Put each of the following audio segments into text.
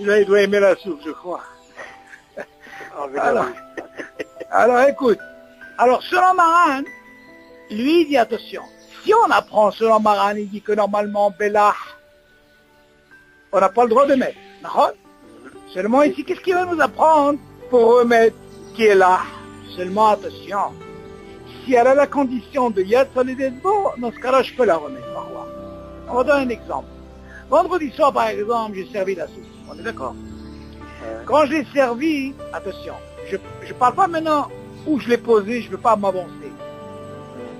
Celui-là, il doit aimer la soupe, je crois. Alors, écoute. Alors, selon Maran, lui, il dit attention. Si on apprend selon Maran, il dit que normalement, Bélah, on n'a pas le droit de mettre. D'accord? Seulement ici, qu'est-ce qu'il va nous apprendre pour remettre qui est là? Seulement attention. Si elle a la condition de Yad Solidesbo, dans ce cas-là, je peux la remettre. Parfois. On va donner un exemple. Vendredi soir, par exemple, j'ai servi la soupe. On est d'accord? Quand je l'ai servi, attention, je ne parle pas maintenant où je l'ai posé, je ne veux pas m'avancer.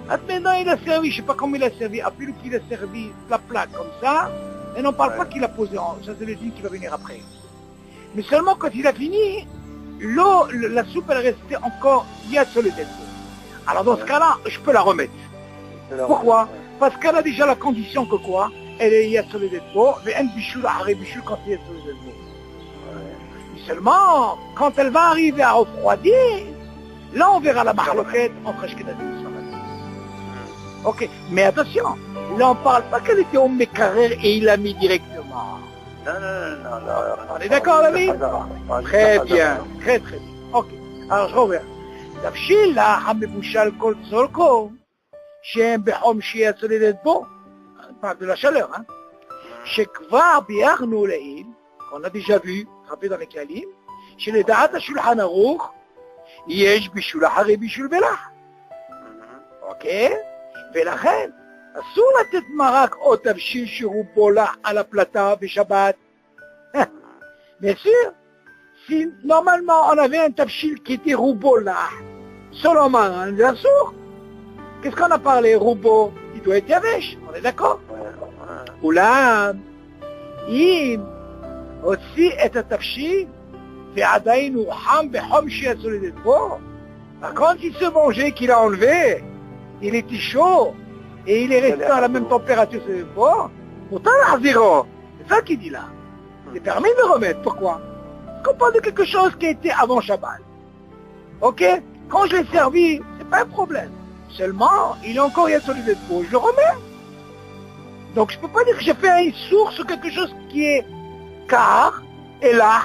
Maintenant, il a servi, je ne sais pas comment il a servi, à plus qu'il a servi la plaque comme ça, et on ne parle pas qu'il a posé en, ça c'est le dîner qui va venir après. Mais seulement quand il a fini, l'eau, la soupe, elle restait encore Yad Solidesbo. Alors dans ce cas-là, je peux la remettre. Pourquoi? Parce qu'elle a déjà la condition que quoi? Elle est Yad Solidesbo, mais un bichoul, arrêt bichoul quand il est Yad Solidesbo. Seulement, quand elle va arriver à refroidir, là on verra la marloquette entre Ashkenazim et Sfaradim. Ok, mais attention, là on parle pas qu'elle était au Mekarer et il l'a mis directement. Non. On est d'accord, l'ami? Très bien, très bien. Ok, alors je reviens. תבשיל לך המבושל כל צורכו, שהם בחום שיהיה צולדת בו, de la chaleur, hein, שכבר ביארנו לעיל, qu'on a déjà vu, rappelé dans les כללים, שלדעת השולחן ערוך, יש בישול אחרי בישול בלח. אוקיי? ולכן, אסור לתת מרק או תבשיל שהוא בולח על הפלטה בשבת. Bien sûr, si normalement on avait un tafshil qui était roubolah, selon Maran, bien sûr, qu'est-ce qu'on a parlé, roubo? Il doit être yavesh, on est d'accord? Oulam, im, aussi est un tafshil, ועדיין הוא חם בחום שיצולדת בו. Quand il se mangeait, qu'il a enlevé, il était chaud, et il est resté à la même température sur le bord, pourtant à zéro. C'est ça qu'il dit là. C'est permis de remettre. Pourquoi? Parce qu'on parle de quelque chose qui a été avant Shabbat. Ok? Quand je l'ai servi, c'est pas un problème. Seulement, il est encore Yad Solidesbo, je le remets. Donc je peux pas dire que j'ai fait un issour sur quelque chose qui est car, et là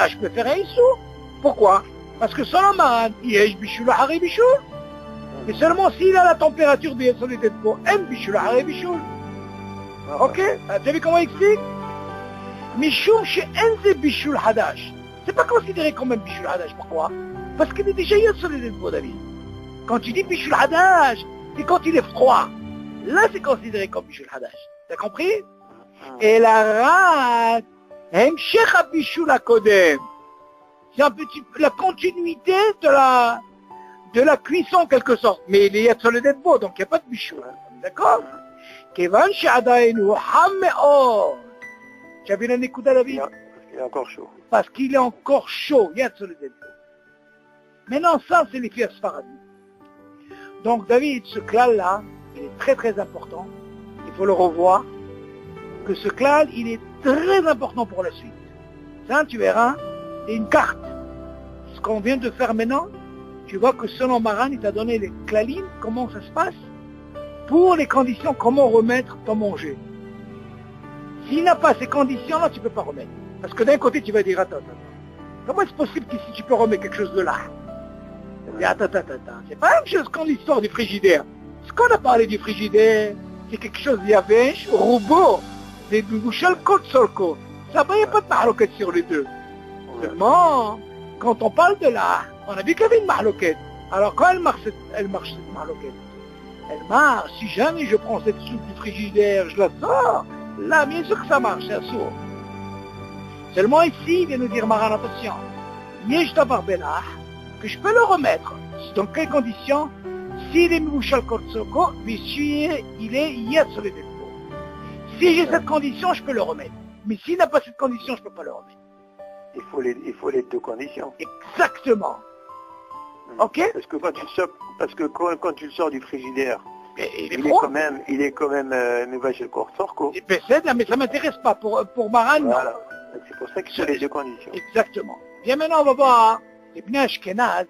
je peux faire un issour. Pourquoi? Parce que selon Maran, yesh bishul hari bishul. Mais seulement s'il a la température de Yad Solidesbo, en bishul hari bishul. Ok? Tu as vu comment il explique? Mishum she'en ze bishul hadash. C'est pas considéré comme un bishul hadash. Pourquoi? Parce qu'il est déjà Yad Solidesbo, David. Quand tu dis bishul hadash, c'est quand il est froid. Là, c'est considéré comme bishul hadash. T'as compris? Et la rat, hemshech bishul hakodem. C'est un petit peu la continuité de la cuisson en quelque sorte. Mais il est Yad Solidesbo, donc il n'y a pas de bishul. D'accord? Kevan she'adayin hu ham me'od. Tu as vu la Nekuda, David? Il est encore chaud. Parce qu'il est encore chaud, Yad Solidesbo. Maintenant, ça, c'est les filles Sfaradim. Donc, David, ce klal-là, il est très très important. Il faut le revoir. Que ce klal, il est très important pour la suite. Ça, tu verras, c'est une carte. Ce qu'on vient de faire maintenant, tu vois que selon Maran, il t'a donné les klalim, comment ça se passe, pour les conditions, comment remettre ton manger. S'il n'a pas ces conditions-là, tu ne peux pas remettre. Parce que d'un côté, tu vas dire, attends. Comment est-ce possible que si tu peux remettre quelque chose de là? Attends. C'est pas la même chose qu'en l'histoire du frigidaire. Ce qu'on a parlé du frigidaire, c'est quelque chose d'yavesh, robot, des bouchal côte sur côte. Ça va, il n'y a pas de mahloquette sur les deux. Seulement, quand on parle de là, on a vu qu'il y avait une mahloquette. Alors quand elle marche cette mahloquette, elle marche. Si jamais je prends cette soupe du frigidaire, je la sors, là, bien sûr que ça marche, c'est un sourd. Seulement ici, il vient nous dire, Maran, attention, yesh davar belah, que je peux le remettre. Dans quelles conditions? S'il est mouchal kotsoko, mais si il est Yad Solidesbo. Si j'ai cette condition, je peux le remettre. Mais s'il n'a pas cette condition, je ne peux pas le remettre. Il faut les deux conditions. Exactement. Ok? Parce que quand tu le sors du frigidaire, il est quand même Mevachel Korsorko. Mais ça ne m'intéresse pas. Pour Maran, voilà. C'est pour ça qu'il faut les deux conditions. Exactement. Bien maintenant, on va voir les Bnei Ashkenaz.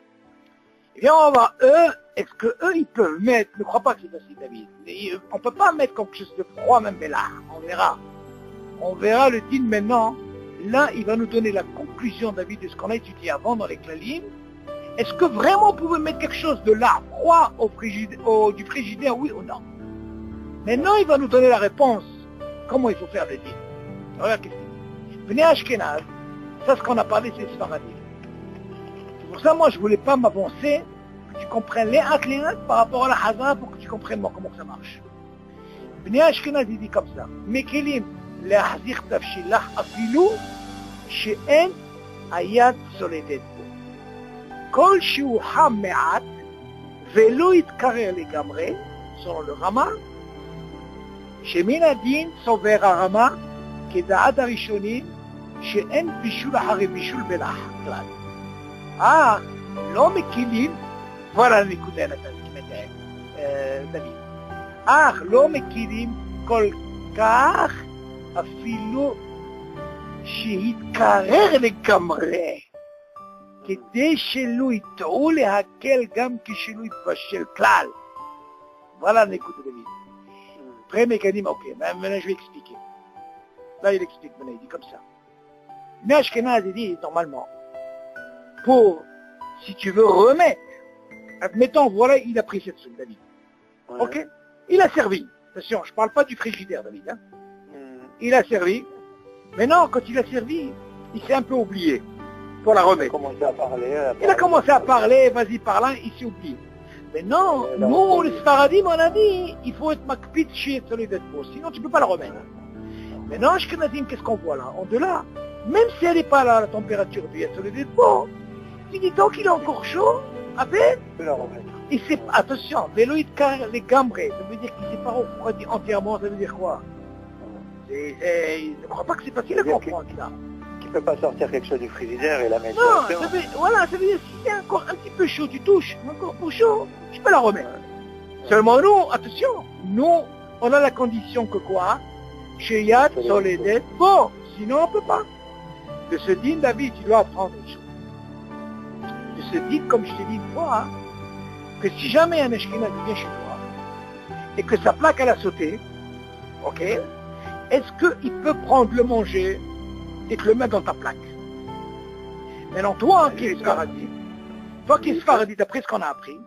Et bien, on va voir eux, est-ce que eux, ils peuvent mettre, ne crois pas que c'est facile, David. On ne peut pas mettre quelque chose de froid, même, mais là, on verra. On verra le din maintenant, là, il va nous donner la conclusion, David, de ce qu'on a étudié avant dans les Klalim. Est-ce que vraiment on pouvait mettre quelque chose de là, froid, du frigidaire, oui ou non? Maintenant, il va nous donner la réponse. Comment il faut faire des dînes? Regarde qu'est-ce qu'il dit. Venez à Ashkenaz, ça, ce qu'on a parlé, c'est Sfaradim. C'est pour ça, moi, je voulais pas m'avancer, que tu comprennes les actes par rapport à la Hazara, pour que tu comprennes comment ça marche. Venez à Ashkenaz, il dit comme ça. Mekelim, להחזיר תבשילך אפילו שאין היד סולדת בו. כל שהוא חם מעט ולא יתקרר לגמרי, selon le רמה, שמן הדין סובר הרמה כדעת הראשונים שאין בישול אחרי בישול בלח כלל. לא מקילים, כבר הנקודה דוד. לא מקילים כל כך אפילו שיתקרר לגמרי, כדי שלא יטעו להקל גם כשלא יתבשל כלל. Voilà l'écoute de David. Après, mécanisme, ok, maintenant je vais expliquer. Là, il explique, maintenant, il dit comme ça. Mais Ashkenaz, il dit, normalement, si tu veux remettre, admettons, voilà, il a pris cette soupe, David. Ouais. Ok? Il a servi. Attention, je ne parle pas du frigidaire, David. Hein? Il a servi. Maintenant, quand il a servi, il s'est un peu oublié pour la remettre. Il a commencé à parler, vas-y par là, il s'est oublié. Maintenant, nous, les Sfaradim, on a dit, il faut être makpid chez celui d'être beau, sinon tu ne peux pas la remettre. Maintenant, Ashkenazim, qu'est-ce qu'on voit là? En delà, même si elle n'est pas là, la température du celui d'être beau, tu dis tant qu'il est encore chaud, à peine, tu peux la remettre. Et c'est, attention, véloïde car les gambrés, ça veut dire qu'il ne s'est pas refroidi entièrement, ça veut dire quoi? Je ne crois pas que c'est facile à comprendre là. Tu ne peux pas sortir quelque chose du frigidaire et la mettre. Non, ça veut dire si c'est encore un petit peu chaud, tu touches, encore pour chaud, tu peux la remettre. Seulement nous, attention, nous, on a la condition que quoi? Chez Yad, Soledet, bon, sinon on ne peut pas. De ce dîne, David, tu dois apprendre une chose. De ce dîne, comme je t'ai dit une fois, hein, que si jamais un Ashkenaz vient chez toi, et que sa plaque elle a sauté, ok, est-ce qu'il peut prendre le manger et te le mettre dans ta plaque? Maintenant, toi qui es Sfaradi, d'après ce qu'on a appris,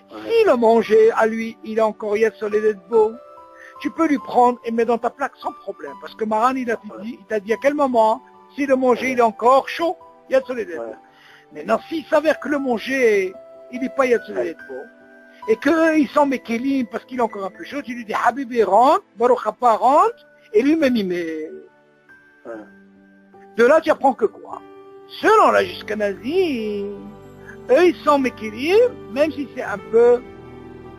si le manger à lui, il est encore Yad Soledet beau, tu peux lui prendre et mettre dans ta plaque sans problème. Parce que Maran, il t'a dit à quel moment, si le manger il est encore chaud, Yad Soledet beau. Maintenant, s'il s'avère que le manger, il n'est pas Yad Soledet beau, et qu'il sent Mekelim parce qu'il est encore un peu chaud, tu lui dis Habibi rentre, Baruch Haba rentre, et lui-même il met. De là, tu apprends que quoi? Selon la Ashkenazi, eux ils sont Mekelim, même si c'est un peu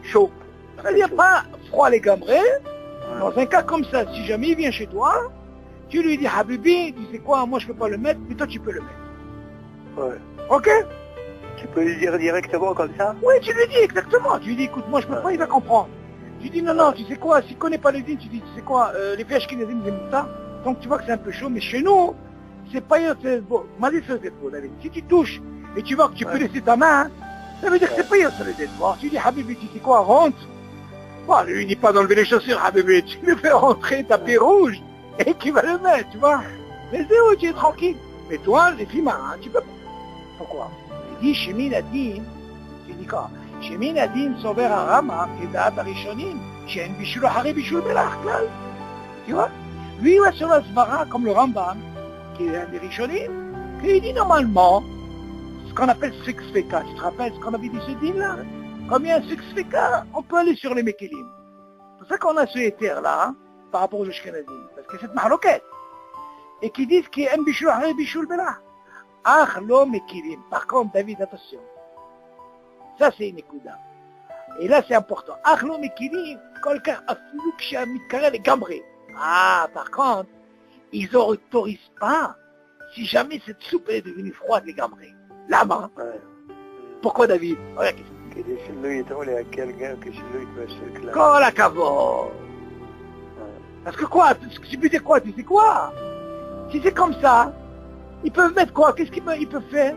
chaud. C'est-à-dire pas froid les gambrés. Dans un cas comme ça, si jamais il vient chez toi, tu lui dis Habibi, tu sais quoi, moi je peux pas le mettre, mais toi tu peux le mettre. Ouais. Ok? Tu peux lui dire directement comme ça? Oui, tu lui dis exactement. Tu lui dis, écoute, moi je peux pas, il va comprendre. Tu dis, non, tu sais quoi, s'il connaît pas les dînes, tu dis, tu sais quoi, les fiches qui les aiment ça, donc tu vois que c'est un peu chaud, mais chez nous, c'est pas beau. Malgré ça, c'est beau, David. Si tu touches, et tu vois que tu peux laisser ta main, ça veut dire que c'est pas beau. Tu dis, Habibi, tu sais quoi, rentre. Bon, lui, il n'est pas d'enlever les chaussures, Habibi, tu le fais rentrer, tapis rouge, et tu vas le mettre, tu vois. Mais c'est où, tu es tranquille. Mais toi, les filles, hein, tu peux pas. Pourquoi? Il dit, Shemin Adin, tu dis quoi? Shemin Adin sauver Arama, Kedat Arishonim, Shen Bishul Hari Bishul Belach, tu vois? Lui, il va sur la Svara, comme le Rambam, qui est un des Rishonim, qui dit normalement, ce qu'on appelle Sixfeka. Tu te rappelles ce qu'on avait dit ce din là? Comme il y a un Sixfeka, on peut aller sur les Mekelim. C'est pour ça qu'on a ce éther-là, hein, par rapport aux Ashkenazim, parce que c'est une mahloquette. Et qui disent qu'il y a un Bishul Hari Bishul Belach. Ach lo mekilim. Par contre, David, attention. Ça, c'est une écouda. Et là, c'est important. Ach lo mekilim, quelqu'un a flou que j'ai mitkarel et gambré. Ah, par contre, ils n'autorisent pas si jamais cette soupe est devenue froide, les gambrés. Là-bas. Pourquoi, David? Regarde Quand la cavo. Parce que quoi? Tu peux dire quoi? Tu sais quoi? Si c'est comme ça, ils peuvent mettre quoi? Qu'est-ce qu'ils peuvent faire?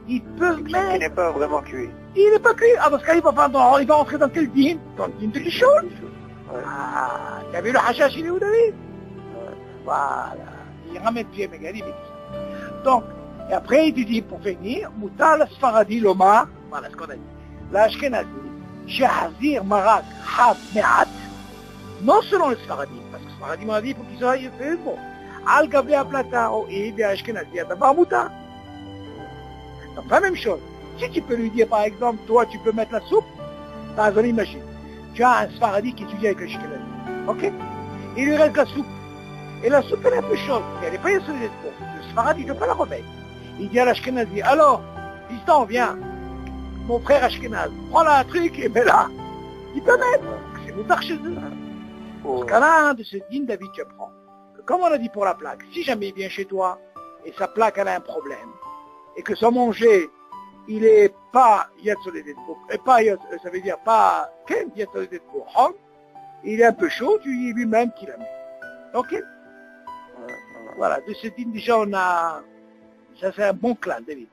Ils peuvent mettre... Il n'est pas vraiment cuit. Il n'est pas cuit. Ah, dans ce cas, il va entrer dans quel dîne? Dans le dîne de Kishol. Ah, tu as vu le hashash, il est où, David? Voilà. Il ramène Pierre Mégali, mais Donc, et après, il te dit, pour finir, Moutar la Sfaradi Lomar, voilà ce qu'on a dit, l'Ashkenazi, Shahazir Marak Hab Me'at, non selon le Sfaradi, parce que le Sfaradi m'a dit, il faut qu'il soit fait bon. Al Gavle Aplata, ou Ib et Ashkenazi, d'abord Moutar. Donc, la même chose. Si tu peux lui dire, par exemple, toi, tu peux mettre la soupe, par exemple, imagine, tu as un Sfaradi qui étudie avec le Ashkenazi, ok? Il lui reste la soupe. Et la soupe, elle est un peu chaude, elle n'est pas solide. Le Sfaradi, il ne peut pas la remettre. Il dit à l'Ashkenazi, alors, fiston, viens, mon frère Ashkenaz, prends là un truc et mets-la. Il peut mettre, c'est moutar chez eux. Dans ce cas-là, de ce din, David, tu apprends. Comme on a dit pour la plaque, si jamais il vient chez toi, et sa plaque, elle a un problème, et que son manger, il est pas Yatsoledetbo, et pas, ça veut dire pas Ken Yatsoledetbo, il est un peu chaud, tu dis lui-même qu'il la met. Ok? Voilà, de ce din, déjà, on a, ça c'est un bon clan, David.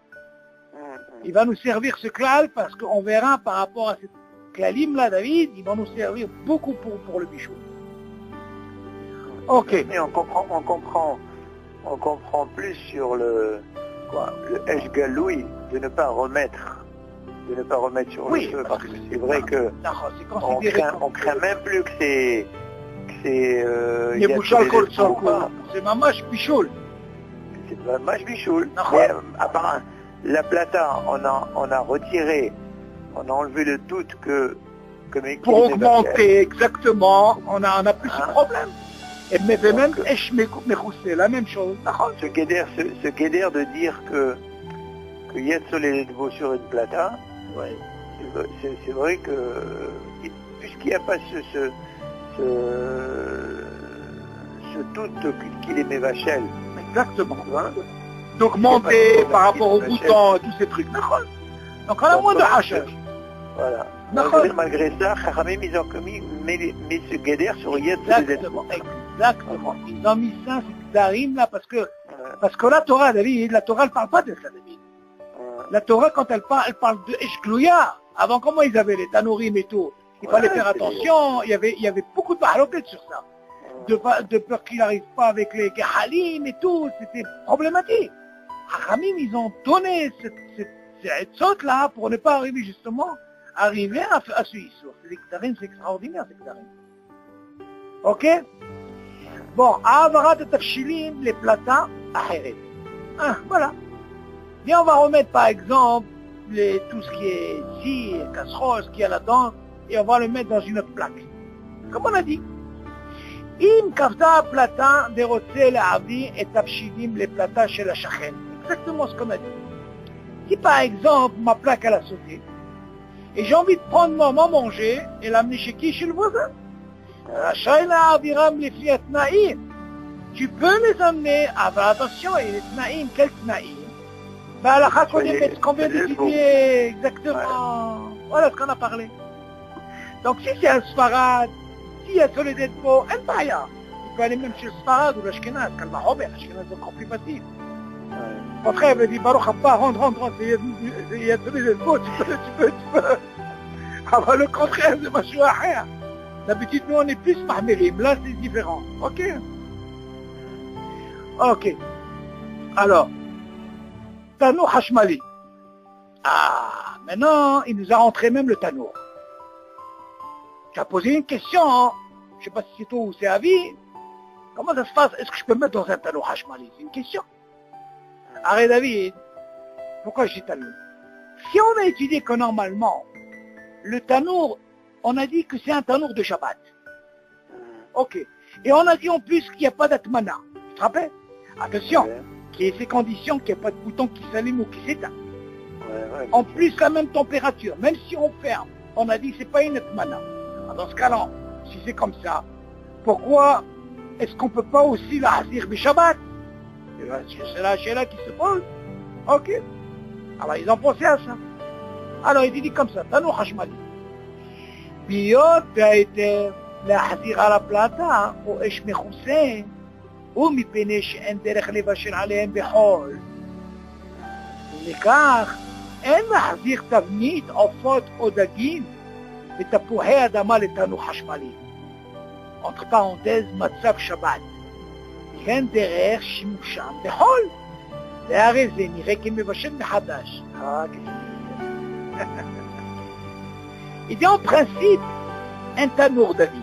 Il va nous servir ce clan parce qu'on verra par rapport à ce clalim là, David, il va nous servir beaucoup pour le bichou. Ok. Mais on comprend plus sur le Esh Galoui de ne pas remettre sur le feu, parce que c'est vrai que on craint même plus que c'est c'est mamash bichoul. C'est mamash bichoul. Mais apparemment, la plata, on a retiré, on a enlevé le doute que pour augmenter, exactement, on a plus ce problème. Et même c'est la même chose. Ce guédère de dire que Yetzol est beau sur une plata, ouais. C'est vrai que puisqu'il n'y a pas ce doute qu'il aimait Vachel. Exactement. D'augmenter par rapport au bouton et tous ces trucs. Donc on a moins de hachage. Voilà. Malgré ça, Chachamim, ils ont mis ce guédère sur Yetzol. Exactement. Ils ont mis ça, c'est Darim là, parce que la Torah, David, la Torah, elle parle pas de ça, David. La Torah, quand elle parle de Eshklouya. Avant, comment ils avaient les tanourim et tout. Il fallait faire attention. Il y avait beaucoup de mahaloket sur ça. De peur qu'il n'arrive pas avec les gehalim et tout. C'était problématique. Haramim, ils ont donné cette saute là pour ne pas arriver justement, à ce Issour. C'est extraordinaire, c'est Kdarim. Ok? Bon, Avarat et Tafshilim, les platins, Aheret. Voilà. Et on va remettre par exemple tout ce qui est cire, casserole, ce qu'il y a là-dedans, et on va le mettre dans une autre plaque. Comme on a dit. Im kavta platin de rotzel avi et Tafshilim, les platins chez la chachen. Exactement ce qu'on a dit. Si par exemple, ma plaque elle a sauté, et j'ai envie de prendre mon manger et l'amener chez qui? Chez le voisin. Tu peux les amener, mais attention, il y a des tnaïm, quels tnaïm? La ce qu'on vient d'étudier, exactement. Voilà ce qu'on a parlé. Donc si c'est un Sfarad, s'il y a Soledetbo, elle va rien. Tu peux aller même chez le Sfarad ou l'Ashkenaz, Kalma Robert, l'Ashkenaz c'est encore plus facile. Mon frère me dit, Baruch Abba, rentre, il y a Soledetbo, tu peux. Alors le contraire, c'est ma chouahère. D'habitude, nous, on est plus mahmirim. Là, c'est différent. Ok. Alors, Tanour Hashmali. Maintenant, il nous a rentré même le Tanour. Tu as posé une question, hein. Je ne sais pas si c'est toi ou c'est Avi. Comment ça se passe? Est-ce que je peux mettre dans un Tanour Hashmali? C'est une question. Arrête, David. Pourquoi je dis Tanour? Si on a étudié que normalement, le Tanour, on a dit que c'est un tanour de Shabbat. Ok. Et on a dit en plus qu'il n'y a pas d'atmana. Tu te rappelles? Attention, qu'il y ait ces conditions, qu'il n'y a pas de bouton qui s'allume ou qui s'éteint. En plus, la même température. Même si on ferme, on a dit que ce n'est pas une atmana. Dans ce cas-là, si c'est comme ça, pourquoi est-ce qu'on ne peut pas aussi la hazir du Shabbat? C'est la chéla qui se pose. Ok. Alors ils ont pensé à ça. Alors il dit comme ça, tanour hashmali. Biyot בהיתר להחזיר על הפלטה או אש מכוסה ומפני שאין דרך לבשל עליהם בחול. ולכך אין להחזיר תבנית עופות או דגים ותפוחי אדמה לתנור חשמלי. entre parenthèses מצב שבת. כן דרך שימושם בחול. להארזן נראה כמבשל מחדש. Il dit en principe un tanour David.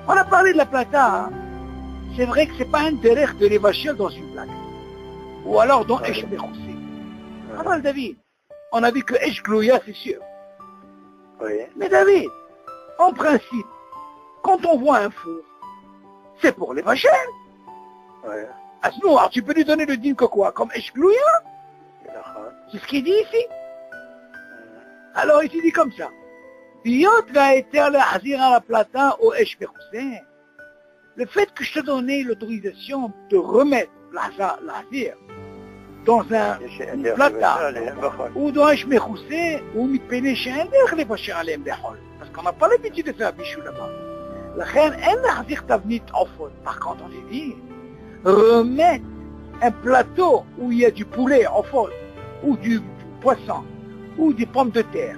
On a parlé de la plata, hein. C'est vrai que c'est pas un derech de l'évachel dans une plaque. Ou alors dans Esh Mechoussé. Aval David, on a vu que Esh Glouya c'est sûr. Oui. Mais David, en principe, quand on voit un four, c'est pour l'évachel. Ouais. Ah sinon, alors tu peux lui donner le din que quoi? Comme Esh Glouya? C'est ce qu'il dit ici. Alors il te dit comme ça. Biot va être à la plata au Esh Mechoussé. Le fait que je te donnais l'autorisation de remettre l'azir dans un plata ou dans un shmechoussé ou mitpene she'ender les vacher alem behol. Parce qu'on n'a pas l'habitude de faire bichou là-bas. La reine, elle n'a pas tavnit en faute. Par contre, on a dit, remettre un plateau où il y a du poulet en faute, ou du poisson, ou des pommes de terre,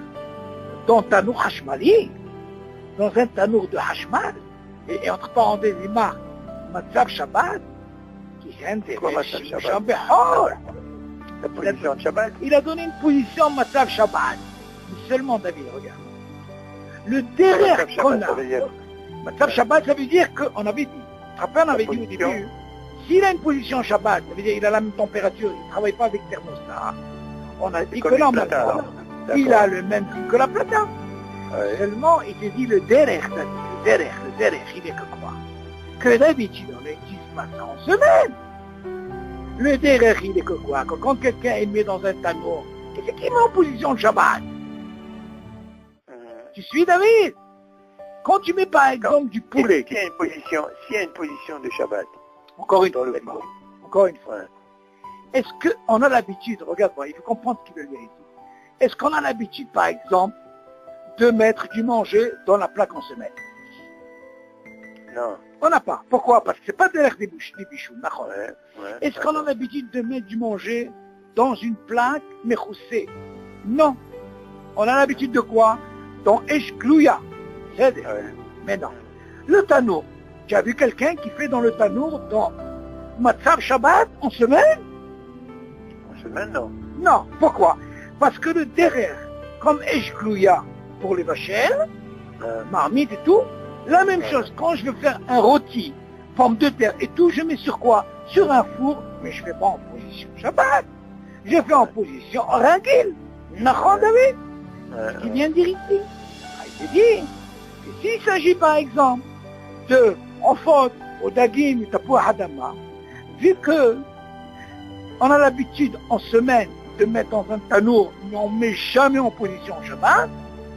dans un tanour hashmali, dans un tanour de hashmal, et entre parenthèses, il marque Matzav Shabbat, qui est un des la position de Shabbat. Il a donné une position Matzav Shabbat. Mais seulement David, regarde. Le derrière qu'on a. Matzav Shabbat, ça veut dire qu'on avait dit, tu te rappelles, on avait dit au début, s'il a une position Shabbat, ça veut dire qu'il a la même température, il ne travaille pas avec thermostat. On a dit que là, maintenant, il a le même prix que la plata. Ouais. Seulement, il te dit le derrière, il est que quoi? Que d'habitude, on n'existe pas ça en semaine. Le derrière, il est que quoi? Que quand quelqu'un est mis dans un tanour, qu'est-ce qu'il met en position de Shabbat? Tu suis, David? Quand tu mets par exemple du poulet. S'il y a une position de Shabbat. Encore une fois. Est-ce qu'on a l'habitude, regarde-moi, il faut comprendre ce qu'il veut dire ici. Est-ce qu'on a l'habitude, par exemple, de mettre du manger dans la plaque en semaine? Non. On n'a pas. Pourquoi? Parce que c'est pas derrière des bichous. Est-ce qu'on a l'habitude de mettre du manger dans une plaque mechoussée? Non. On a l'habitude de quoi? Dans Esh Glouya. Mais non. Le tanour. Tu as vu quelqu'un qui fait dans le tanour dans Matzav Shabbat en semaine? En semaine, non. Non. Pourquoi? Parce que le derrière, comme Esh Glouya pour les vachelles, marmite et tout, la même chose, quand je veux faire un rôti, pomme de terre et tout, je mets sur quoi? Sur un four, mais je ne fais pas en position Shabbat. Je fais en position ringil. Nachon David. Ce qu'il vient de dire ici. Il dit que s'il s'agit par exemple de, en faute, au dagim, tapou hadama, vu que on a l'habitude en semaine de mettre dans un tanour, mais on ne met jamais en position Shabbat,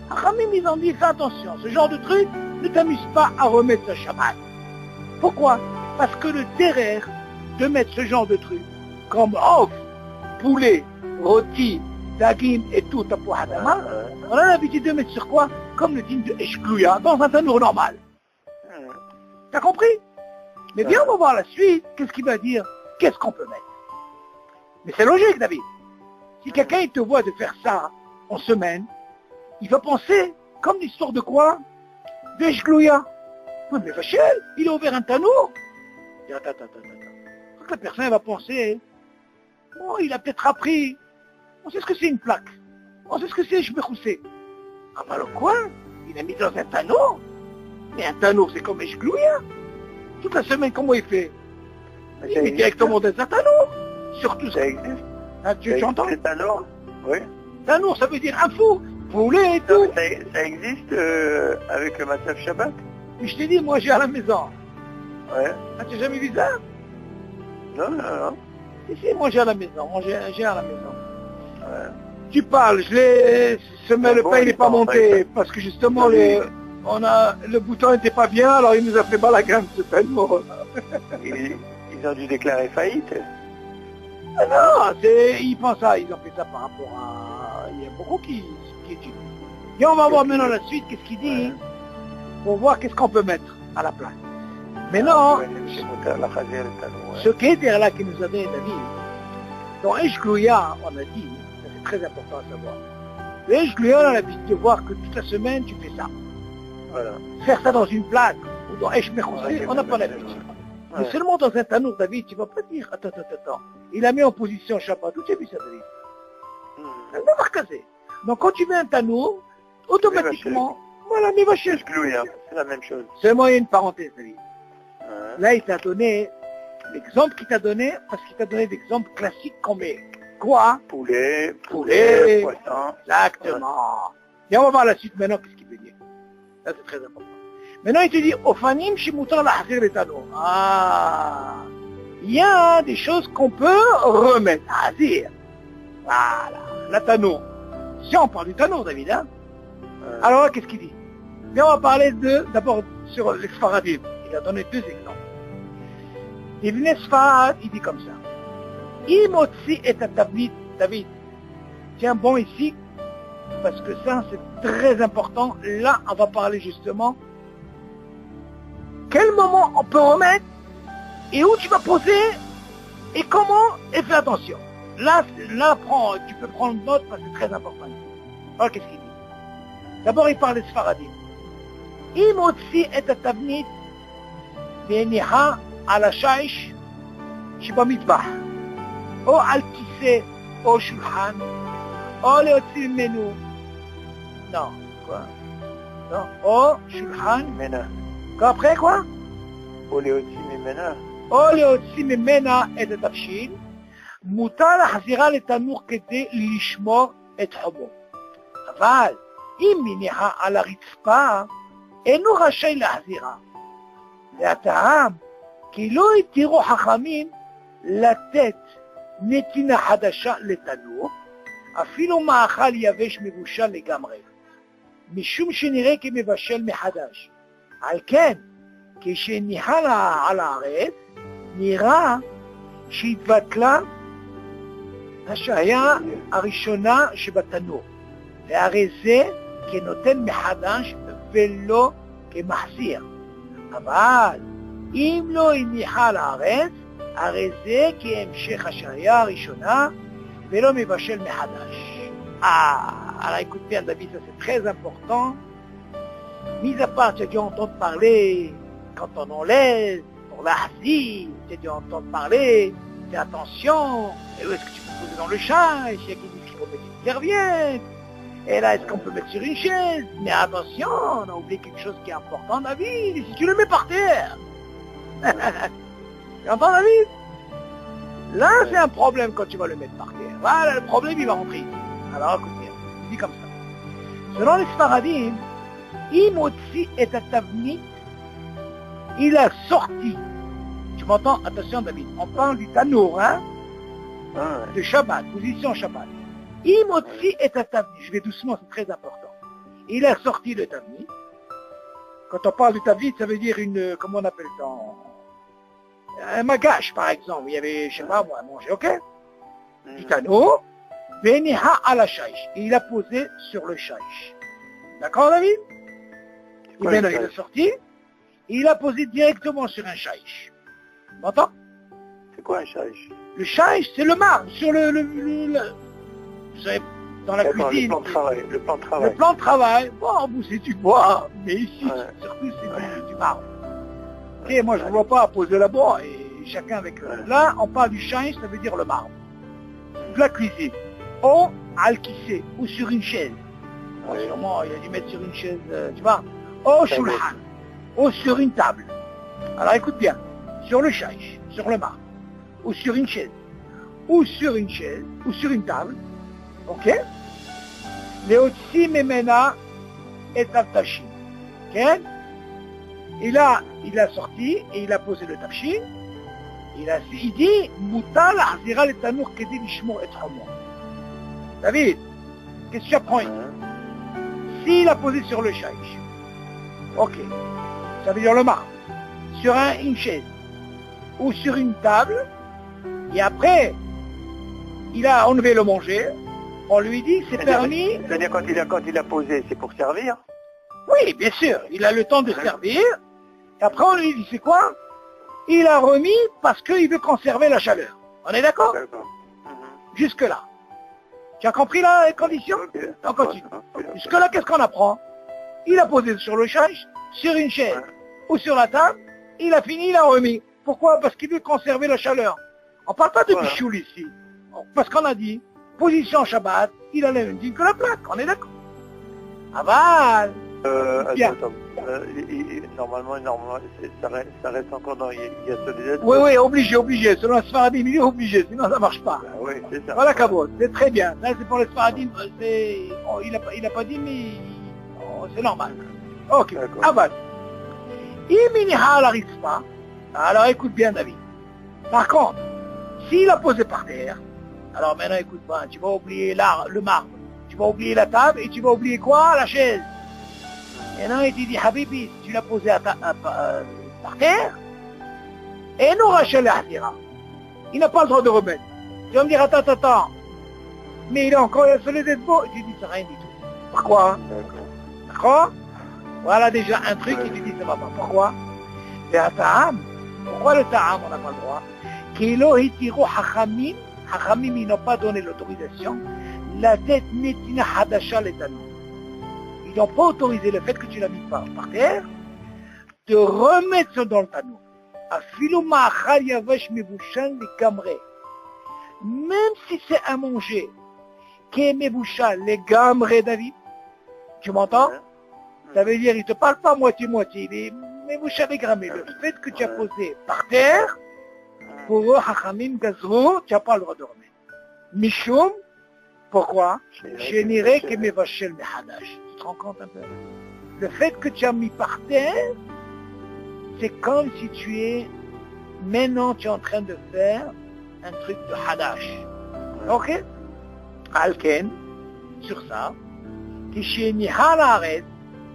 Achamim, ils ont dit, fais attention, ce genre de truc, ne t'amuse pas à remettre ce Shabbat. Pourquoi? Parce que le derrière de mettre ce genre de truc, comme off, poulet, rôti, dagim et tout, tapou hadama, on a l'habitude de mettre sur quoi? Comme le digne de Esh Glouya, dans un tanour normal. T'as compris? Mais bien, on va voir la suite, qu'est-ce qu'il va dire, qu'est-ce qu'on peut mettre. Mais c'est logique, David. Si quelqu'un te voit de faire ça en semaine, il va penser, comme l'histoire de quoi? D'Esh Glouya. Mais Vachel, il a ouvert un tanour. Attends. Donc la personne va penser, oh, il a peut-être appris. On sait ce que c'est une plaque. On sait ce que c'est Shmechoussé. Ah bah le quoi? Il a mis dans un tanour. Mais un tanour, c'est comme Esh Glouya. Toute la semaine, comment il fait? Il met directement dans un tanour. Surtout ça existe. Ah, tu entends? C'est tanour? Oui. Tanour, ça veut dire un four. Poulet et tout. Ça existe avec le Matzav Shabbat? Mais je t'ai dit, moi j'ai à la maison. Ouais. Ah, tu n'as jamais vu ça? Non. Si, moi j'ai à la maison. J'ai à la maison. Ouais. Tu parles, le pain n'est pas monté, parce que justement le bouton n'était pas bien, alors il nous a fait balagan ce tellement. Ils ont dû déclarer faillite. Ah non, ils pensent ça, ils ont fait ça par rapport à... Il y a beaucoup qui étudient. Et on va voir maintenant la suite, qu'est-ce qu'il dit, pour voir qu'est-ce qu'on peut mettre à la place. Maintenant, ce qui est là qui nous a donné David, dans Esh Glouya, on a dit, ça c'est très important à savoir. Le Esh Glouya, on a l'habitude de voir que toute la semaine tu fais ça. Voilà. Faire ça dans une plaque ou dans Esh Mechoussé, on n'a pas l'habitude. Mais seulement dans un tanour, David, tu ne vas pas dire, attends. Il a mis en position Shabbat. Où tu as vu ça, David? Il va pas casser. Donc quand tu mets un tanour, automatiquement, voilà, mais va chez c'est la même chose. Seulement, il y a une parenthèse, David. Là, il t'a donné l'exemple qu'il t'a donné, parce qu'il t'a donné d'exemples classiques comme quoi? Poulet, poisson. Exactement. Et on va voir la suite maintenant, qu'est-ce qu'il veut dire. Ça, c'est très important. Maintenant, il te dit, Ofanim shimutar lahzir les tanour. Ah, il y a des choses qu'on peut remettre. Hazir. Voilà, la tanour. Si on parle du tanour, David, hein. Alors là, qu'est-ce qu'il dit? Mais on va parler d'abord sur les Sfaradim. Il a donné deux exemples. Ibn Sfarad, il dit comme ça. Imotsi et Tavnit, David. Tiens bon ici, parce que ça, c'est très important. Là, on va parler justement quel moment on peut remettre et où tu vas poser et comment, et fais attention. Là, tu peux prendre note parce que c'est très important. Alors, qu'est-ce qu'il dit? D'abord, il parle des Sfaradim. Imotsi et Tavnit, Beniha à la Shaish, Shibamidbah. או על כיסא, או שולחן, או להוציא ממנו. לא, לא, או שולחן, après quoi? או להוציא ממנה. או להוציא ממנה את התבשיל, מותר להחזירה לתנור כדי לשמור את חומו. אבל אם מניחה על הרצפה, אינו רשאי להחזירה. והטעם, כי לא התירו חכמים לתת נתינה חדשה לתנור, אפילו מאכל יבש מבושל לגמרי, משום שנראה כמבשל מחדש. על כן, כשניחה על הארץ, נראה שהתבטלה השעיה הראשונה שבתנור, והרי זה כנותן מחדש ולא כמחזיר. אבל אם לא הניחה על הארץ, הרי זה כהמשך השעיה הראשונה ולא מבשל מחדש. Alors écoute bien David, ça c'est très important. Mis à part, tu as dû entendre parler quand on enlève pour l'ahzi, tu as dû entendre parler, fais attention, et où est-ce que tu peux poser dans le chat, et s'il y a qui dit qu'il faut mettre une serviette, et là est-ce qu'on peut mettre sur une chaise, mais attention, on a oublié quelque chose qui est important David, si tu le mets par terre. Tu entends David? Là c'est un problème quand tu vas le mettre par terre. Voilà, le problème il va rentrer ici. Alors écoute bien, il dit comme ça. Selon les Sfaradim, Imotsi et Tavnit, il a sorti. Tu m'entends? Attention David, on parle du Tanour, hein? De Shabbat, position Shabbat. Imotsi et Tavnit, je vais doucement, c'est très important. Il a sorti le Tavnit. Quand on parle du Tavnit, ça veut dire une, comment on appelle ça? Un magache par exemple, il y avait, je sais pas moi, à manger, ok? Du Tanour. Beniha à la Shaish. Et il a posé sur le Shaish. D'accord, David? Et maintenant, il est sorti. Et il a posé directement sur un Shaish. Tu m'entends? C'est quoi un Shaish? Le Shaish, c'est le marbre, sur vous savez, dans la cuisine. Le plan de travail. Le plan de travail. Bon, vous, c'est du bois. Mais ici, surtout, c'est du marbre. Et moi, je ne vois pas poser là-bas. Et chacun avec eux. Là, on parle du Shaish, ça veut dire le marbre. De la cuisine. Ou al-kissé, ou sur une chaise. Sûrement, il a dû mettre sur une chaise, tu vois. Ou shulhan, ou sur une table. Alors écoute bien, sur le shaish, sur le marbre, ou sur une chaise, ou sur une chaise, ou sur une table. Ok? Leotsi memena et taftashin. Ok? Il a sorti et il a posé le tafshin. Il dit, Moutal azira le tanour kedi lishmor et homo. David, qu'est-ce que tu apprends ici? S'il a posé sur le shaish, ok, ça veut dire le marbre, sur une chaise, ou sur une table, et après, il a enlevé le manger, on lui dit, c'est permis... C'est-à-dire quand il a posé, c'est pour servir? Oui, bien sûr, il a le temps de servir, et après on lui dit, c'est quoi? Il a remis parce qu'il veut conserver la chaleur. On est d'accord? D'accord. Jusque-là. Tu as compris la condition? On continue. Jusque-là, qu'est-ce qu'on apprend? Il a posé sur le shaish, sur une chaise ou sur la table, il a fini, il a remis. Pourquoi? Parce qu'il veut conserver la chaleur. On ne parle pas de bichoul ici. Parce qu'on a dit, position Shabbat, il a le même dîme que la plaque. On est d'accord? Aval. Attends. Normalement, ça reste encore dans Yasolidet. Oui, obligé. Selon le Sfaradim, il est obligé, sinon ça ne marche pas. Oui, c'est ça. Voilà, Kabot, c'est très bien. Ça, c'est pour les Sfaradim, il n'a pas dit, mais c'est normal. Ok, Aval. Iminiha la rispa. Alors écoute bien, David. Par contre, s'il a posé par terre, alors maintenant écoute pas, tu vas oublier le marbre, tu vas oublier la table et tu vas oublier quoi? La chaise. Et non, il te dit, Habibi, tu l'as posé par terre, et nous Rachel Ahdira. Il n'a pas le droit de remettre. Tu vas me dire, attends, mais il est encore sur les beau. Tu dis, c'est rien du tout. Pourquoi? D'accord? Voilà déjà un truc qui te dit, ça va pas. Pourquoi? C'est un ta'am. Pourquoi le ta'am, on n'a pas le droit? Kilo hitiru hachamim, hachamim, ils n'ont pas donné l'autorisation, la tête netina hadasha l'etanou. Ils n'ont pas autorisé le fait que tu l'as mis par terre, de remettre ça dans le tanou. Afilu ma'achal yavesh mevushan les gamré. Même si c'est à manger, qui est mevushan les gamré, David, tu m'entends? Ça veut dire, il ne te parle pas moitié-moitié, il est mevushan les gamré. Le fait que tu as posé par terre, pour eux, hachamim gazrou, tu n'as pas le droit de remettre. Mishum, pourquoi? Je n'irai que mevashel mehadash. Tu te rends compte un peu? Le fait que tu as mis par terre, c'est comme si maintenant tu es en train de faire un truc de hadash. Ok? Alken, sur ça,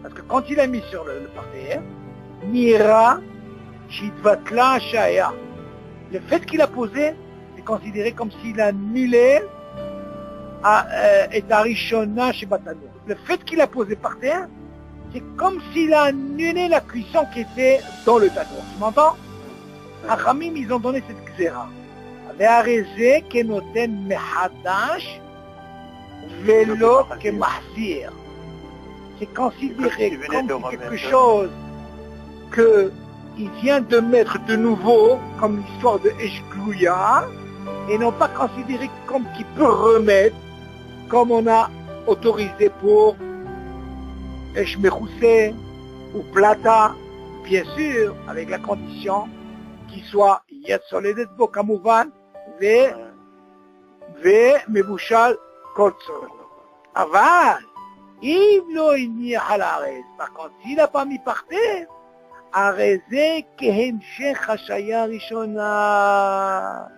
parce que quand il a mis sur le par terre, Nira, Shidvatla Shaya. Le fait qu'il a posé, c'est considéré comme s'il a annulé et Arishona chez Batano. Le fait qu'il a posé par terre, c'est comme s'il a annulé la cuisson qui était dans le tanour. Tu m'entends? Hachamim, ils ont donné cette xéra. Ve'areze kenoten mehadash velo kemahzir. C'est considéré comme si quelque chose qu'il vient de mettre de nouveau, comme l'histoire de Eshglouya, et non pas considéré comme qu'il peut remettre, comme on a autorisé pour Eshmechoussé ou Plata, bien sûr, avec la condition qu'il soit Yad Soledet Bo Kamouvan, Ve Mebushal Koltsol. Aval, Iblo Inni Halares. Par contre, s'il n'a pas mis par terre, Areze Kehemshech Hashaya Rishona.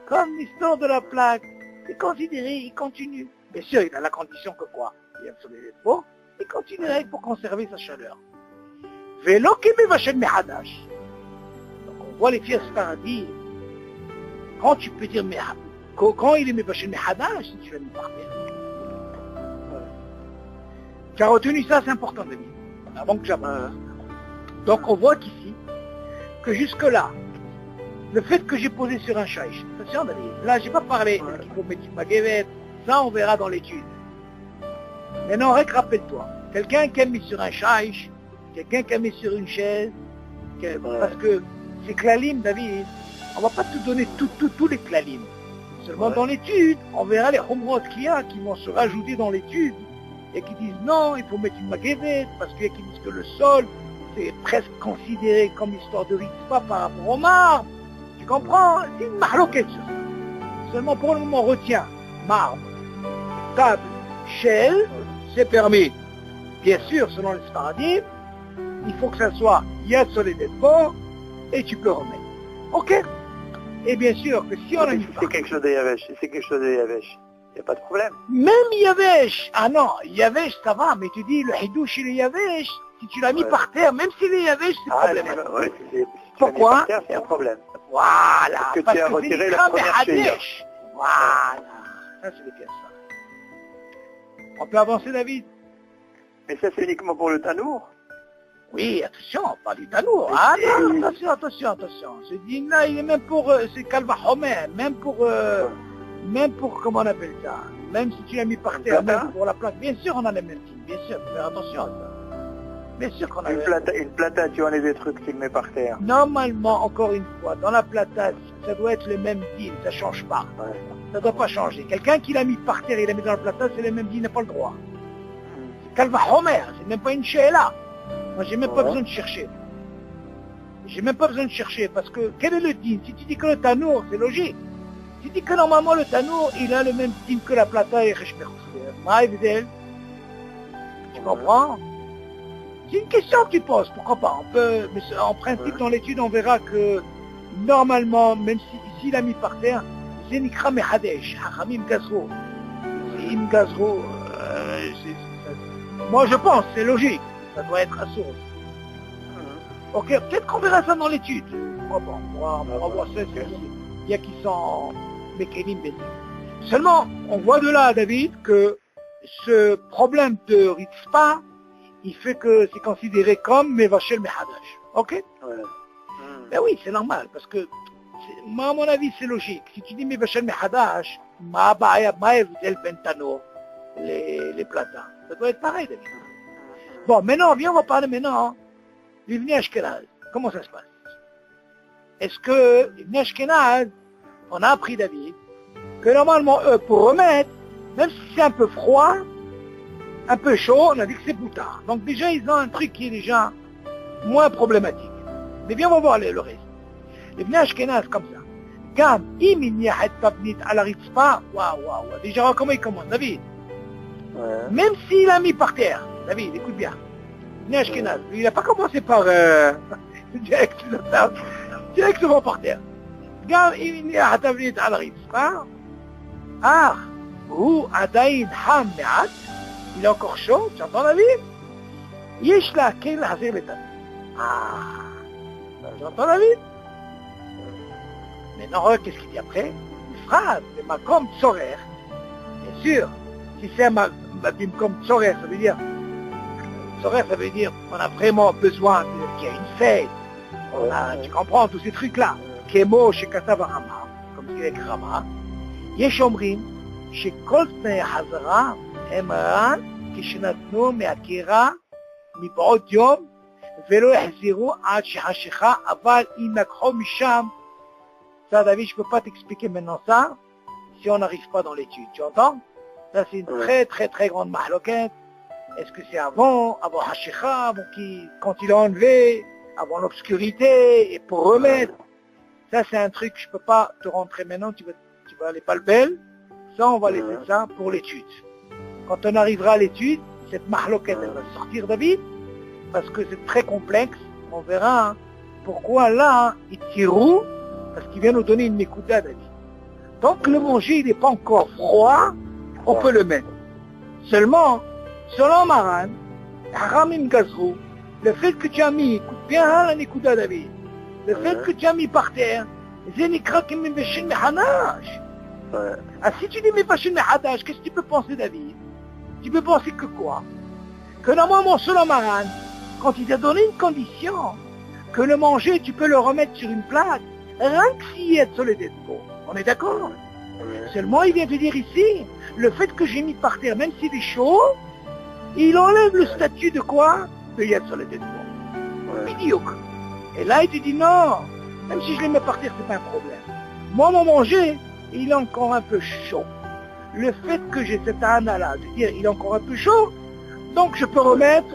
Comme l'histoire de la plaque, c'est considéré, il continue. Bien sûr, il a la condition que quoi? Yad Soledet Bo. Il continuerait pour conserver sa chaleur. Vélo qui me vachel mehadash. Donc on voit les fiers paradis. Quand tu peux dire quand il est me vachel mehadash, si tu l'as mis par terre. Tu as retenu ça, c'est important de dire. Avant que j'avance. Donc on voit qu'ici, que jusque là, le fait que j'ai posé sur un shaïch, attention David, là j'ai pas parlé qu'il faut mettre une maguevette, ça on verra dans l'étude. Maintenant, rappelle-toi, quelqu'un qui a mis sur un shaïch, quelqu'un qui a mis sur une chaise, parce que ces klalim, David, on ne va pas te donner tous les klalim. Seulement dans l'étude, on verra les humrot qu'il y a qui vont se rajouter dans l'étude et qui disent non, il faut mettre une maguevette parce qu'il y a qui disent que le sol, c'est presque considéré comme histoire de ritzpa par rapport au marbre. Tu comprends? C'est une mahloquette sur ça. Seulement pour le moment, retiens marbre, table, chaise, c'est permis. Bien sûr, selon les Sfaradim, il faut que ça soit Yad Soledet Bo et tu peux remettre. Ok? Et bien sûr que si on a mis c'est quelque chose de Yavesh, il n'y a pas de problème. Même Yavesh, ah non, Yavesh ça va, mais tu dis le Hidouch il est Yavesh, si tu l'as mis par terre, même s'il est Yavesh, c'est problématique. Si pourquoi? C'est un problème. Voilà, parce que tu as retiré la première chaise. Voilà, ça c'est les pièces. On peut avancer, David? Mais ça, c'est uniquement pour le tanour? Oui, attention, pas du tanour. Ah non, attention. Ce dîner-là, il est même pour, c'est Kalva Homer, même pour, comment on appelle ça? Même si tu l'as mis par terre, même pour la plaque. Bien sûr, on a les mêmes types, bien sûr, faut faire attention à ça. Bien sûr qu'on a une plata, tu enlèves des trucs, tu le mets par terre. Normalement, encore une fois, dans la plata, ça doit être le même din, ça change pas. Ouais. Ça doit pas changer. Quelqu'un qui l'a mis par terre et l'a mis dans la plata, c'est le même din, il n'a pas le droit. C'est Calva Homer, c'est même pas une sheila. Moi, j'ai même pas besoin de chercher. J'ai même pas besoin de chercher, parce que, quel est le din? Si tu dis que le tanour, c'est logique. Si tu dis que normalement le tanour, il a le même din que la plata et Reshmer. Tu comprends? C'est une question que tu poses, pourquoi pas? On peut, mais en principe, dans l'étude, on verra que, normalement, même si il a mis par terre, c'est Nikra Mehadesh, Hachamim Gazro. Im Gazro, moi je pense, c'est logique, ça doit être à source. Ok, peut-être qu'on verra ça dans l'étude. Pourquoi pas? On va voir ça, il y a qui sont mécanismes basiques. Seulement, on voit de là, David, que ce problème de Ritzpa, il fait que c'est considéré comme Mevachel Mehadash. Ok? Ben oui, c'est normal, parce que, moi, à mon avis, c'est logique. Si tu dis Mevachel Mehadash, Ma'abaya, Ma'evzel Bentano, les plats. Ça doit être pareil, David. Bon, maintenant, viens, on va parler maintenant l'Ivni Ashkenaz. Comment ça se passe? Est-ce que l'Ivni Ashkenaz, on a appris, David, que normalement, eux, pour remettre, même si c'est un peu froid, un peu chaud, on a dit que c'est boutard. Donc déjà, ils ont un truc qui est déjà moins problématique. Mais bien, on va voir le reste. L'Ivni Ashkenaz, comme ça. Gam, iminiahet tabnit à la ritzpa, waouh. Déjà, comment il commence, David? Même s'il a mis par terre, David, écoute bien. L'Ivni Ashkenaz, il n'a pas commencé par directement par terre. Gam, iminiahet tabnit à la ritzpa, ou adaïn ham me'at, il est encore chaud, tu entends David? Yesh la kel hazir letan. Tu entends David? Maintenant, qu'est-ce qu'il dit après? Une phrase, le makom tzorer. Bien sûr, si c'est un makom tzorer, ça veut dire, tzorer, ça veut dire qu'on a vraiment besoin qu'il y ait une fête. Tu comprends tous ces trucs-là. Kemo shekatav Rama, comme ce qu'il écrit Rama. Yesh omrim, shekol tnei hazara, הם רע כשנתנו מהקירה מבעוד יום ולא החזירו עד שחשיכה, אבל אם לקחו משם, ça David, je ne peux pas t'expliquer maintenant ça, si on n'arrive pas dans l'étude, tu entends? Ça c'est une très grande mahloquette. Est-ce que c'est avant Hashicha, avant quand il a enlevé, avant l'obscurité, et pour remettre? Ça c'est un truc, je ne peux pas te rentrer maintenant, tu vas aller pas le bel, ça on va laisser ça pour l'étude. Quand on arrivera à l'étude, cette mahloquette, elle va sortir, David, parce que c'est très complexe. On verra pourquoi là, il tirou, parce qu'il vient nous donner une nekuda, David. Tant que le manger il n'est pas encore froid, on peut le mettre. Seulement, selon Maran, Haramim Gazrou, le fait que tu as mis, écoute bien la nekuda, David, le fait que tu as mis par terre, Zenikra Kimim Beshin Mehanash. Si tu dis Mefashin Mehadash, qu'est-ce que tu peux penser, David? Tu peux penser que quoi? Que normalement, selon Maran, quand il t'a donné une condition, que le manger, tu peux le remettre sur une plaque, rien que s'il est sur les dépôts. On est d'accord? Seulement, il vient te dire ici, le fait que j'ai mis par terre, même s'il est chaud, il enlève le statut de quoi? De Yad sur les dépôts. Médiocre. Et là, il te dit non, même si je les mets par terre, c'est pas un problème. Moi, mon manger, il est encore un peu chaud. Le fait que j'ai cette âne-là, de dire il est encore un peu chaud, donc je peux remettre,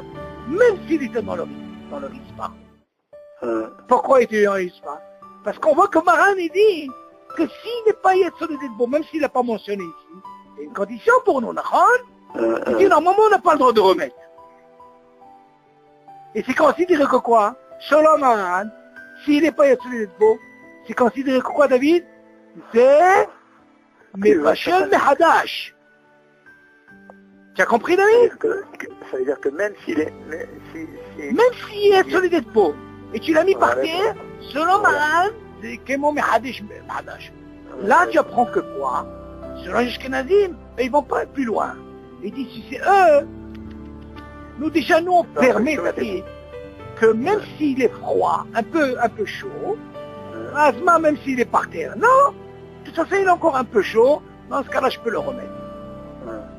même s'il était dans le rispa. Pourquoi il était dans le rispa? Parce qu'on voit que Maran il dit que s'il n'est pas Yetzolet bon, même s'il n'a pas mentionné ici, il y a une condition pour nous, il dit normalement on n'a pas le droit de remettre. Et c'est considéré que quoi? Selon Maran, s'il n'est pas Yetzolet bon, c'est considéré que quoi, David? C'est Mevachel Mehadash. Tu as compris, David? Ça veut dire que même s'il est... Même s'il est sur les dépôts, et tu l'as mis par terre, selon Maran, c'est Kemo Mehadash. Là, tu apprends que quoi? Selon les Ashkenazim, ils vont pas plus loin. Ils disent, si c'est eux, nous déjà, nous, on permet, David, que même s'il est froid, un peu chaud, Asma, même s'il est par terre, non, de toute façon, il est encore un peu chaud, dans ce cas-là, je peux le remettre.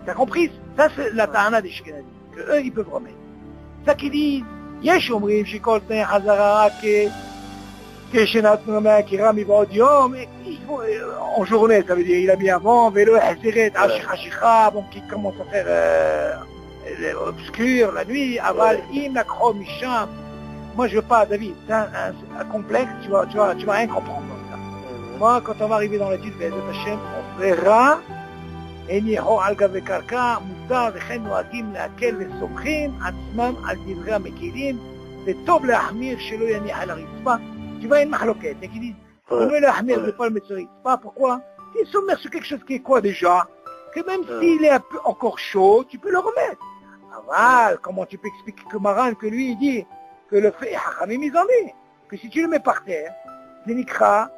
T'as compris? Ça, c'est la ta'ana des Ashkenazim, que eux, ils peuvent remettre. Ça qui dit, יש אומרים שכל תנאי חזרה רק כשנתנו מהקירה מבעוד יום, en journée, ça veut dire il a mis avant, ולא החזירת על שכחה, bon, qui commence à faire obscur la nuit, אבל אם לקחו משם, moi je veux pas, David, c'est un complexe, tu vas rien comprendre dans ça. Moi, quand on va arriver dans l'étude de Hachem, on verra, הניחו על גבי קרקע, מותר וכן נוהגים להקל וסומכים עצמם על דברי המקילים, וטוב להחמיר שלא יניח על הרצפה. Tu vois une mahloquette, et qui dit, on veut l'ahmir, ne pas le mettre sur pas pourquoi? Tu sommaires sur quelque chose qui est quoi déjà? Que même s'il est un peu encore chaud, tu peux le remettre. Aval, comment tu peux expliquer que Maran, que lui, il dit que le fait est hachamim mis, que si tu le mets par terre, c'est nikra,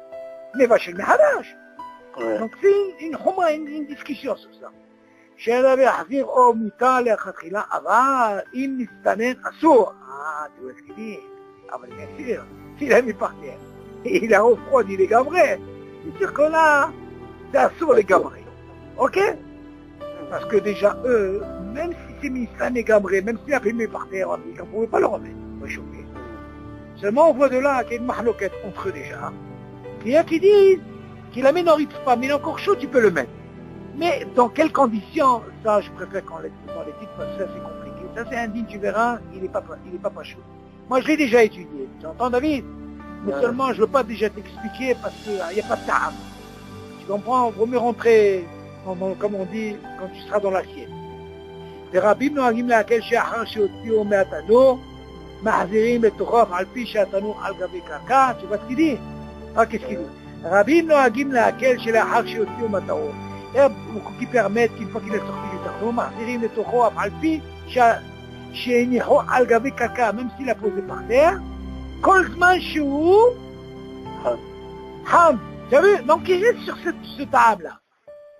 mais va chez le mehadash. Donc c'est une discussion sur ça. שאלה להחזיר או מותר לכתחילה, אבל אם נסתנן אסור. tu vois ce qu'il dit? אבל bien sûr, s'il a mis par terre, et il a refroidi les gabrés, c'est sûr que là, c'est assourd les gabrés. Ok? Parce que déjà eux, même si c'est mis ça les gabrés, même s'il a mis par terre, on ne pouvait pas le remettre. On est choqué. Seulement on voit de là qu'il y a une mahloquette entre eux déjà. Il y a qui disent qu'il a mis dans pas, mais il est encore chaud, tu peux le mettre. Mais dans quelles conditions, ça je préfère qu'on l'étudie dans les titres parce que ça c'est compliqué. Ça c'est indigne, tu verras, il est pas chaud. Moi je l'ai déjà étudié, tu entends David? Mais seulement je ne veux pas déjà t'expliquer parce qu'il n'y a pas de table. Tu comprends? Il vaut mieux rentrer, comme on dit, quand tu seras dans l'assiette. ורבים נוהגים להקל שאחר שהוציאו מהתנור, מחזירים לתוכו על פי שהתנור על גבי קרקע, tu vois ce qu'il dit? Ah, qu'est-ce qu'il dit? רבים נוהגים להקל שלאחר שהוציאו מהתנור. qui permettent qu'une fois qu'il est sorti du tardon, מחזירים לתוכו על פי שהניחו על גבי קרקע, même s'il a posé par terre, כל זמן שהוא חם. Tu as vu? Donc il est sur ce table-là.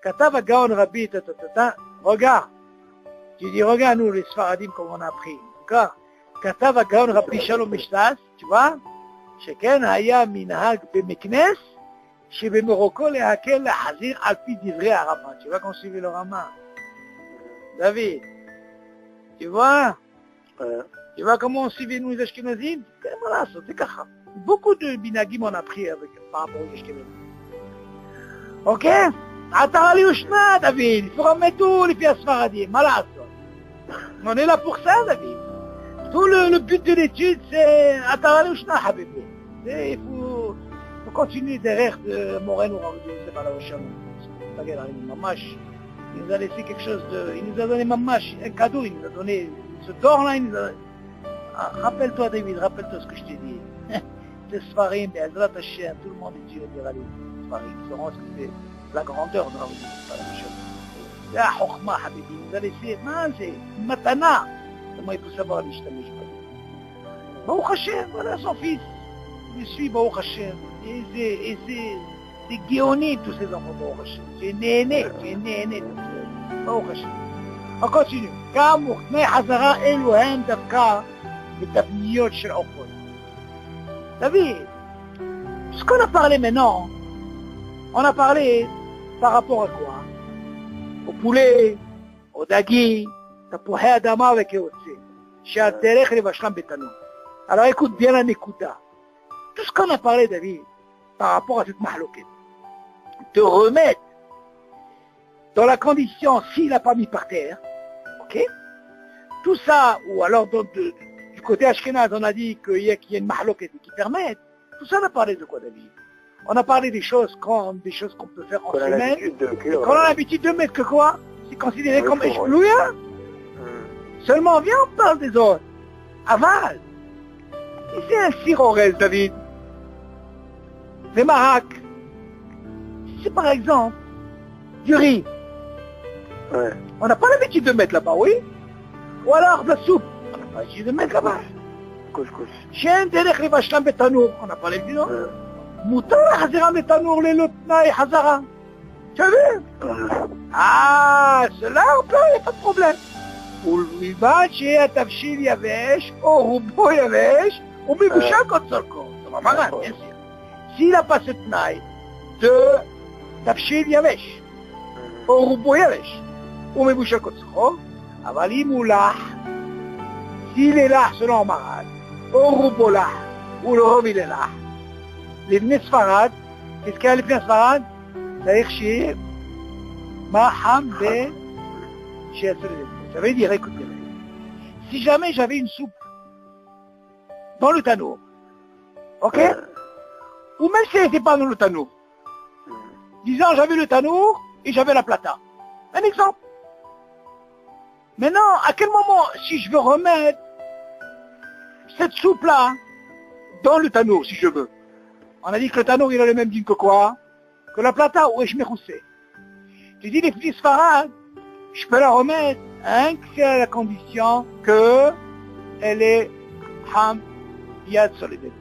כתב הגאון רבי, regarde. Tu dis, regarde nous les Sfaradim comme on a appris. D'accord? כתב הגאון רבי שלום משלס, tu vois? שכן היה מנהג במקנס, שבמרוקו להקל להחזיר על פי דברי הרמה. Tu vois qu'on suivait le Rama? David, tu vois? Tu vois comment on suivait nous les Ashkenazim? Voilà, c'est ככה. Beaucoup de binagim on a appris par rapport aux Ashkenazim. Ok? עטרה ליושנה, David. Il faut remettre tout les pieds Sfaradim. מה לעשות? On est là pour ça, David. Tout le but de l'étude, c'est עטרה ליושנה, habibi. Il faut continuer derrière de Moreno, c'est pas la Osham. Mamash. Il nous a laissé quelque chose de... Il nous a donné Mamash, un cadeau, il nous a donné ce tort-là, il nous a... Rappelle-toi, David, rappelle-toi ce que je t'ai dit. C'est Sfarim, Be'ezrat Hashem, tout le monde est Dieu, dira les Sfarim, ils sauront ce que c'est la grandeur de la vie, c'est pas la Osham. C'est la Chokhma, Habibi, il nous a laissé, non, c'est Matana. Comment il faut savoir l'Ishtamesh? Baruch Hashem, voilà son fils. Je suis Baruch Hashem. Et c'est guéonné tous ces enfants Baruch Hashem. C'est néné Baruch Hashem. On continue. כאמור, תנאי חזרה אלו הם דווקא בתבניות של עופות. David, ce qu'on a parlé maintenant, on a parlé par rapport à quoi? Au poulet, au dagui, תפוחי אדמה וכיוצא, שהדרך לבשלם בתנור. Alors écoute bien la nekuda. Tout ce qu'on a parlé, David, par rapport à cette mahloquette, de remettre dans la condition s'il n'a pas mis par terre, ok? Tout ça, ou alors du côté Ashkenaz, on a dit qu'il y a une mahloquette qui permet, tout ça on a parlé de quoi, David? On a parlé des choses comme des choses qu'on peut faire en semaine, qu'on a l'habitude de mettre que quoi? C'est considéré comme Eshplouya. Seulement, viens, on parle des autres. Aval. Et c'est un sirorel, David. Les maracas. Si c'est par exemple du riz, on n'a pas l'habitude de mettre là-bas, oui? Ou alors de la soupe, on n'a pas l'habitude de mettre là-bas. Chien derech לבשלם בתנור, on n'a pas l'habitude, non? מותר להחזירם לתנור ללא תנאי חזרה. Tu as vu? Ah, cela, on peut, il n'y a pas de problème. ובלבד שיהיה התבשיל יבש, או רובו יבש, ומבושל קוצרקו. זה ממש, bien sûr. S'il n'a pas ce tnaï de תבשיל יבש, או רובו יבש, ומבושל קוצרקו, אבל אם הוא לח, s'il est là selon Marad, au Roubola, ou le Rov il est là, les Bnei Sfarad, qu'est-ce qu'il y a les Bnei Sfarad? C'est-à-dire chez Maham Be chez ça veut dire, écoutez, si jamais j'avais une soupe dans le tanour, ok? Ou même si elle n'était pas dans le tanour, disons j'avais le tanour et j'avais la plata. Un exemple. Maintenant, à quel moment, si je veux remettre cette soupe-là dans le tanour, si je veux, on a dit que le tanour, il a le même din que quoi? Que la plata ou je m'éroussais. Tu dis les petits sfarades, je peux la remettre, hein, c'est à la condition que elle est ham yad sur les deux.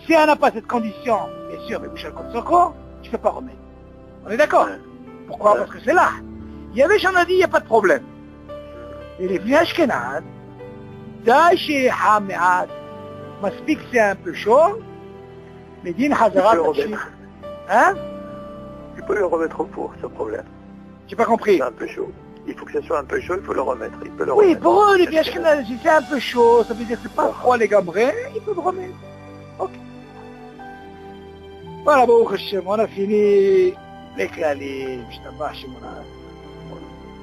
Si elle n'a pas cette condition, bien sûr, mais Bouchal Kotsoko, je ne peux pas remettre. On est d'accord? Pourquoi? Parce que c'est là. Il y avait, j'en ai dit, il n'y a pas de problème. Et les Bnei Ashkenaz, Daïché Hamead, Maspik c'est un peu chaud, mais Din Hazara, hein? Tu peux le remettre au four, ce problème. J'ai pas compris. C'est un peu chaud. Il faut que ça soit un peu chaud, il faut le remettre. Il peut le oui, remettre. pour eux, les Bnei Ashkenaz, si c'est un peu chaud, ça veut dire que c'est pas froid les gambrés, ils peuvent le remettre. Ok. Voilà, bon, on a fini les clalim, je t'abats chez mon âme.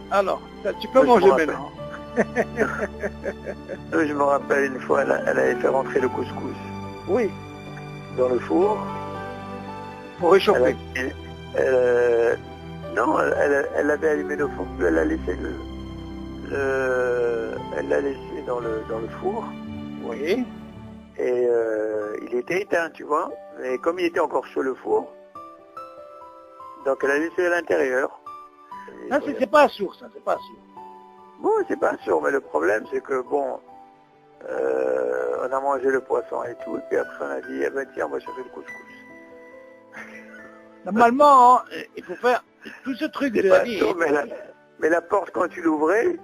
Alors, ça, tu peux manger maintenant. Je me rappelle une fois, elle avait fait rentrer le couscous. Oui. Dans le four. Pour réchauffer. Non, elle avait allumé le four, puis elle l'a laissé elle l'a laissé dans le four. Oui. Et il était éteint, tu vois. Mais comme il était encore sur le four, donc elle a laissé à l'intérieur. Non, c'est pas sûr, ça, c'est pas sûr. Bon, c'est pas sûr, mais le problème, c'est que, bon, on a mangé le poisson et tout, et puis après on a dit, eh ben tiens, on va chercher le couscous. Normalement, il faut faire tout ce truc de la vie. Mais la porte, quand tu l'ouvrais,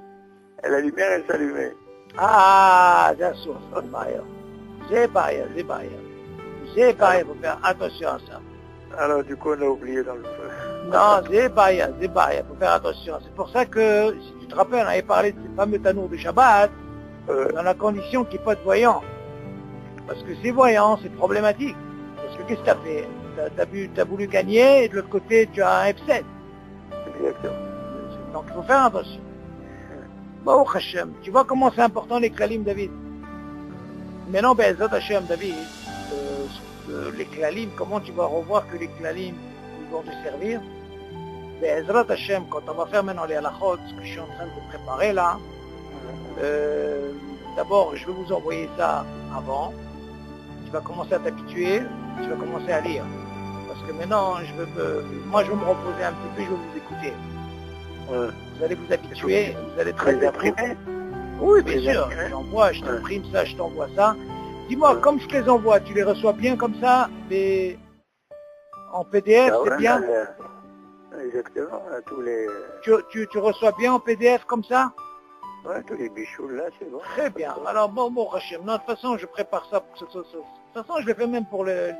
la lumière, elle s'allumait. Ah, c'est sûr, c'est pas il faut faire attention à ça. Alors, du coup, on a oublié dans le feu. Non, c'est pas il faut faire attention. C'est pour ça que, si tu te rappelles, on avait parlé de ces fameux tanours de Shabbat, dans la condition qu'il n'y ait pas de voyant. Parce que ces voyants, c'est problématique. Parce que qu'est-ce que tu as fait? T'as voulu gagner, et de l'autre côté, tu as un F7. Exactement. Donc, il faut faire attention. Bon, Hashem, tu vois comment c'est important les klalim, David? Maintenant, ben, Zot Hashem, David, les klalim, comment tu vas revoir que les klalim, ils vont te servir? Ben, Ezrat Hashem, quand on va faire maintenant les halachot, ce que je suis en train de te préparer là, d'abord, je vais vous envoyer ça avant. Tu vas commencer à t'habituer, tu vas commencer à lire. Parce que maintenant, moi je vais me reposer un petit peu, je vais vous écouter. Vous allez vous habituer, vous allez très bien. Oui, bien sûr, j'envoie, je t'imprime ça, je t'envoie ça. Dis-moi, comme je te les envoie, tu les reçois bien comme ça, mais en PDF, c'est bien? Exactement, tous les... Tu reçois bien en PDF comme ça? Ouais, tous les bichous là, c'est bon. Très bien. Alors, bon, Rachim, non, de toute façon, je prépare ça pour que ce soit... De toute façon, je le fais même pour le...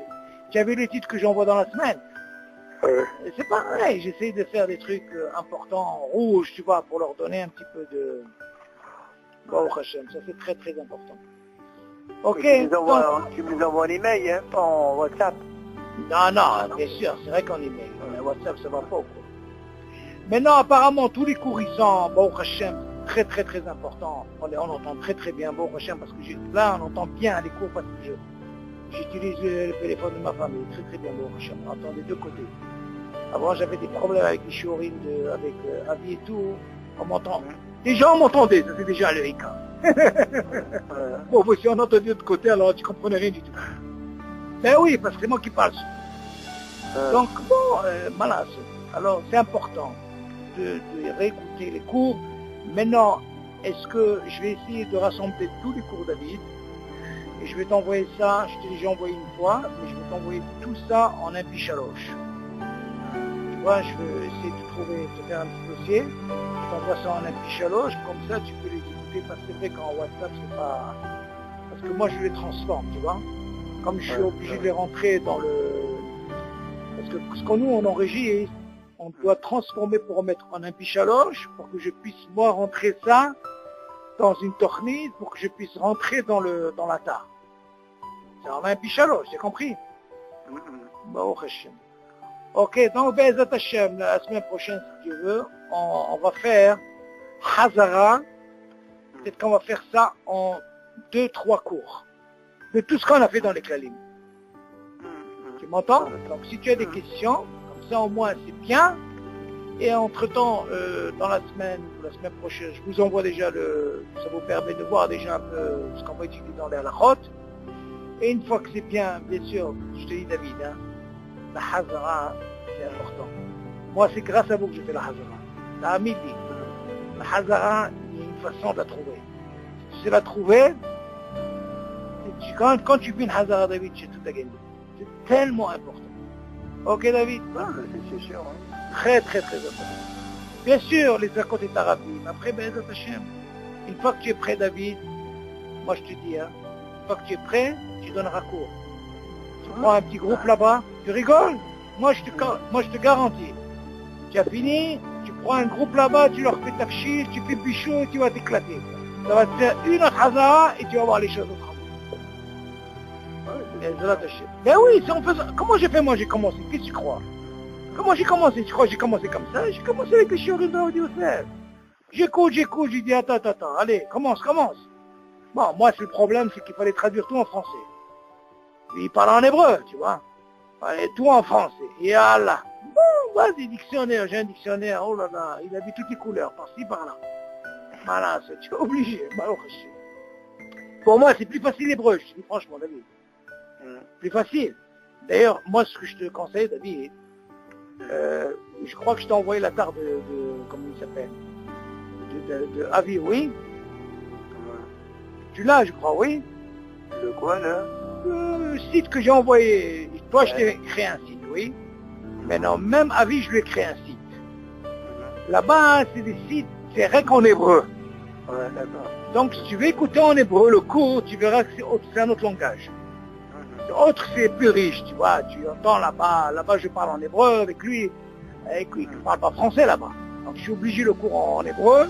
Tu as vu les titres que j'envoie dans la semaine? C'est pareil, j'essaie de faire des trucs importants en rouge, tu vois, pour leur donner un petit peu de... Bon, Rachim, ça c'est très très important. Ok. Tu nous envoies un email, hein, pas en WhatsApp. Non, bien sûr, c'est vrai qu'en email. WhatsApp, ça va pas, quoi. Maintenant, apparemment, tous les cours, ils sont, bon, Hachem, très très très important. On entend très très bien, bon, Hachem, parce que là, on entend bien les cours, parce que j'utilise le téléphone de ma famille, très très bien, bon, Hachem, on entend des deux côtés. Avant, j'avais des problèmes avec les shiurim, avec Avi et tout, on m'entend. Les gens m'entendaient, ça c'est déjà le Ika. Bon, si on entendait de l'autre côté, alors tu comprenais rien du tout. Ben oui, parce que c'est moi qui parle. Donc, bon, voilà. Alors, c'est important de réécouter les cours. Maintenant, est-ce que je vais essayer de rassembler tous les cours David et je vais t'envoyer ça, je t'ai déjà envoyé une fois, mais je vais t'envoyer tout ça en un pichaloche. Tu vois, je vais essayer de faire un petit dossier, je t'envoie ça en un pichaloche, comme ça tu peux les écouter, parce que c'est vrai qu'en WhatsApp, c'est pas... Parce que moi, je les transforme, tu vois. Comme je suis obligé de les rentrer dans le... Parce que ce qu'on nous, on enregistre, on doit transformer pour remettre en un pichaloche, pour que je puisse, moi, rentrer ça dans une tornide pour que je puisse rentrer dans la tare. Ça en a un pichaloche, j'ai compris. Baruch Hashem. Ok, donc Be'ezat Hashem, la semaine prochaine, si tu veux, on va faire Hazara. Peut-être qu'on va faire ça en 2-3 cours. De tout ce qu'on a fait dans les Klalim. Tu m'entends? Donc si tu as des questions, comme ça au moins c'est bien. Et entre-temps, dans la semaine prochaine, je vous envoie déjà ça vous permet de voir déjà un peu ce qu'on va étudier dans les halachot. Et une fois que c'est bien sûr, je te dis David, hein, la Hazara, c'est important. Moi, c'est grâce à vous que je fais la Hazara. La Hamid dit, la Hazara, il y a une façon de la trouver. Si tu sais la trouver, quand tu fais une Hazara, David, c'est tout à gagner. C'est tellement important. Ok, David? C'est sûr. Hein. Très, très, très important. Bien sûr, les zakot et tarabim. Après, Be'ezat Hashem. Une fois que tu es prêt, David, moi je te dis, hein, une fois que tu es prêt, tu donneras cours. Tu prends un petit groupe là-bas, tu rigoles? Moi je te garantis. Tu as fini, tu prends un groupe là-bas, tu leur fais tafshil, tu fais bichot et tu vas t'éclater. Ça va te faire une autre hazara et tu vas voir les choses autrement. Ben oui, si on fait ça. Comment j'ai fait moi? J'ai commencé. Qu'est-ce que tu crois? Comment j'ai commencé? Tu crois que j'ai commencé comme ça? J'ai commencé avec les shiurim de Rabbi Yosef. J'écoute, j'ai dit attends, allez, commence. Bon, moi, le problème, c'est qu'il fallait traduire tout en français. Lui, il parle en hébreu, tu vois. Allez, tout en français. Et Allah. Bon, vas-y, dictionnaire, j'ai un dictionnaire, oh là là, il a vu toutes les couleurs, par-ci, par-là. Voilà, tu es obligé. Pour moi, c'est plus facile l'hébreu, je te dis franchement, David. Plus facile. D'ailleurs, moi, ce que je te conseille, David, je crois que je t'ai envoyé la tare de comment il s'appelle, de Avi, oui. Tu l'as, je crois, oui. Le quoi, là? Le site que j'ai envoyé. Toi, je t'ai créé un site, oui. Mais non, même Avi, je lui ai créé un site. Là-bas, c'est des sites, c'est rien qu'en hébreu. Ouais, d'accord. Donc, si tu veux écouter en hébreu le cours, tu verras que c'est un autre langage. Autre, c'est plus riche, tu vois. Tu entends là-bas, je parle en hébreu avec lui. Avec lui, il ne parle pas français là-bas. Donc, je suis obligé le cours en hébreu.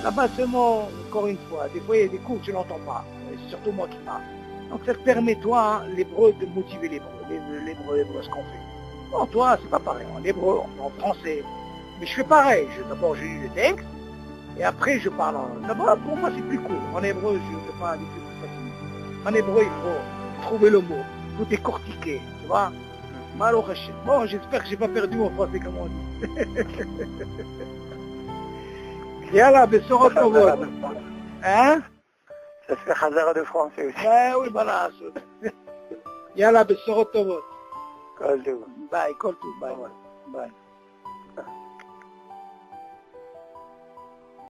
Là-bas, seulement, encore une fois, des fois, il y a des cours, tu n'entends pas. C'est surtout moi qui parle. Donc, ça te permet, toi, hein, l'hébreu, de motiver l'hébreu, ce qu'on fait. Bon, toi, c'est pas pareil. En hébreu, en français. Mais je fais pareil. D'abord, je lis le texte. Et après, je parle en... D'abord, pour moi, c'est plus court. En hébreu, je ne peux pas dire plus facilement. En hébreu, il faut trouver le mot. Il faut décortiquer, tu vois. Baruch Hashem. Bon, j'espère que j'ai pas perdu mon français, comme on dit. Yalla, Bessorot Tovot. Hein? Ça se fait Hazara de français aussi. Oui, voilà. Yalla, Bessorot Tovot. Kol Tov. Bye, Kol Tov. Bye. Bye.